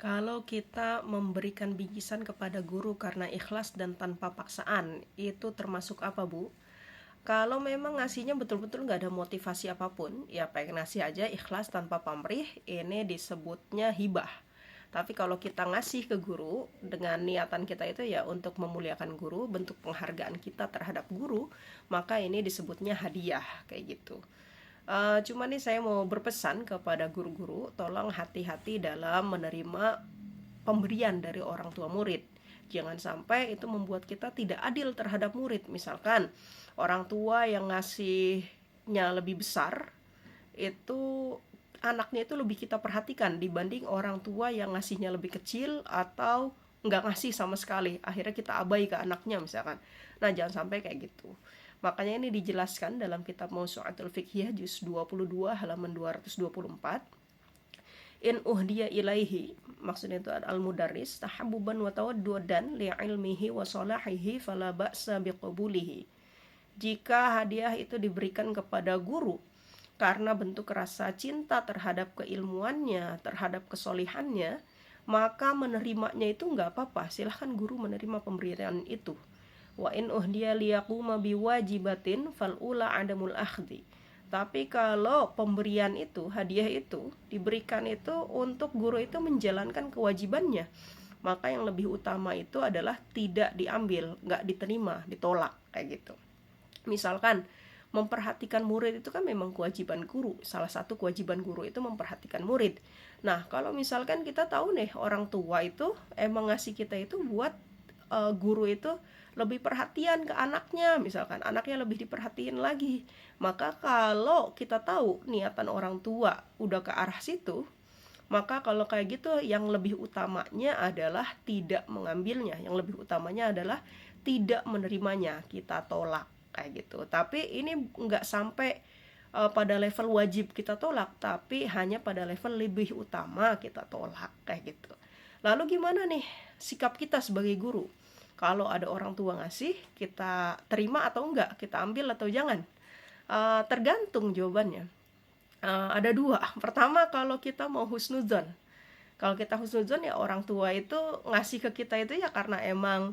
Kalau kita memberikan bingkisan kepada guru karena ikhlas dan tanpa paksaan, itu termasuk apa, Bu? Kalau memang ngasihnya betul-betul nggak ada motivasi apapun, ya pengen ngasih aja ikhlas tanpa pamrih, ini disebutnya hibah. Tapi kalau kita ngasih ke guru dengan niatan kita itu ya untuk memuliakan guru, bentuk penghargaan kita terhadap guru, maka ini disebutnya hadiah, kayak gitu. Cuma nih saya mau berpesan kepada guru-guru, tolong hati-hati dalam menerima pemberian dari orang tua murid. Jangan sampai itu membuat kita tidak adil terhadap murid. Misalkan orang tua yang ngasihnya lebih besar, itu anaknya itu lebih kita perhatikan dibanding orang tua yang ngasihnya lebih kecil atau nggak ngasih sama sekali. Akhirnya kita abai ke anaknya misalkan. Nah, jangan sampai kayak gitu. Makanya ini dijelaskan dalam kitab Mausu'atul Fiqhiyah juz 22 halaman 224. In uhdiya ilaihi, maksudnya itu al-mudarris tahabbuban wa tawaddudan li ilmihi wa salahihi fala ba'sa biqabulihi. Jika hadiah itu diberikan kepada guru karena bentuk rasa cinta terhadap keilmuannya, terhadap kesolihannya, maka menerimanya itu nggak apa-apa. Silahkan guru menerima pemberian itu. Wa in uhdiya liyaquma biwajibatin fal ula adamul akhdi. Tapi kalau pemberian itu, hadiah itu diberikan itu untuk guru itu menjalankan kewajibannya, maka yang lebih utama itu adalah tidak diambil, nggak diterima, ditolak, kayak gitu. Misalkan memperhatikan murid itu kan memang kewajiban guru. Salah satu kewajiban guru itu memperhatikan murid. Nah, kalau misalkan kita tahu nih orang tua itu emang ngasih kita itu buat guru itu lebih perhatian ke anaknya, misalkan anaknya lebih diperhatiin lagi, maka kalau kita tahu niatan orang tua udah ke arah situ, maka kalau kayak gitu yang lebih utamanya adalah tidak mengambilnya, yang lebih utamanya adalah tidak menerimanya, kita tolak kayak gitu. Tapi ini nggak sampai pada level wajib kita tolak, tapi hanya pada level lebih utama kita tolak kayak gitu. Lalu gimana nih sikap kita sebagai guru? Kalau ada orang tua ngasih, kita terima atau enggak, kita ambil atau jangan? Tergantung jawabannya. Ada dua. Pertama, kalau kita mau husnudzon. Kalau kita husnudzon ya orang tua itu ngasih ke kita itu ya karena emang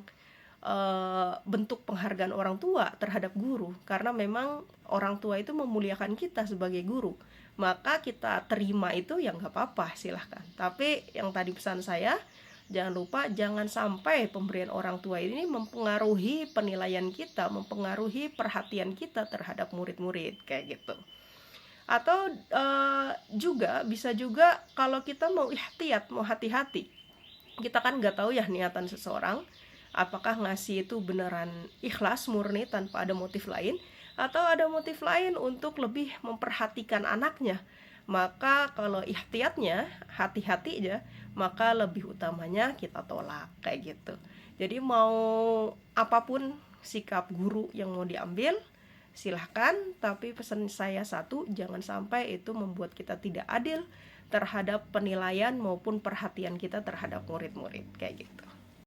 bentuk penghargaan orang tua terhadap guru. Karena memang orang tua itu memuliakan kita sebagai guru. Maka kita terima itu ya nggak apa-apa, silahkan. Tapi yang tadi pesan saya, jangan lupa jangan sampai pemberian orang tua ini mempengaruhi penilaian kita, mempengaruhi perhatian kita terhadap murid-murid kayak gitu. Atau juga bisa juga kalau kita mau ihtiyat, mau hati-hati. Kita kan nggak tahu ya niatan seseorang, apakah ngasih itu beneran ikhlas murni tanpa ada motif lain, atau ada motif lain untuk lebih memperhatikan anaknya. Maka kalau ihtiyatnya, hati-hati aja, maka lebih utamanya kita tolak kayak gitu. Jadi mau apapun sikap guru yang mau diambil, silahkan, tapi pesan saya satu, jangan sampai itu membuat kita tidak adil terhadap penilaian maupun perhatian kita terhadap murid-murid kayak gitu.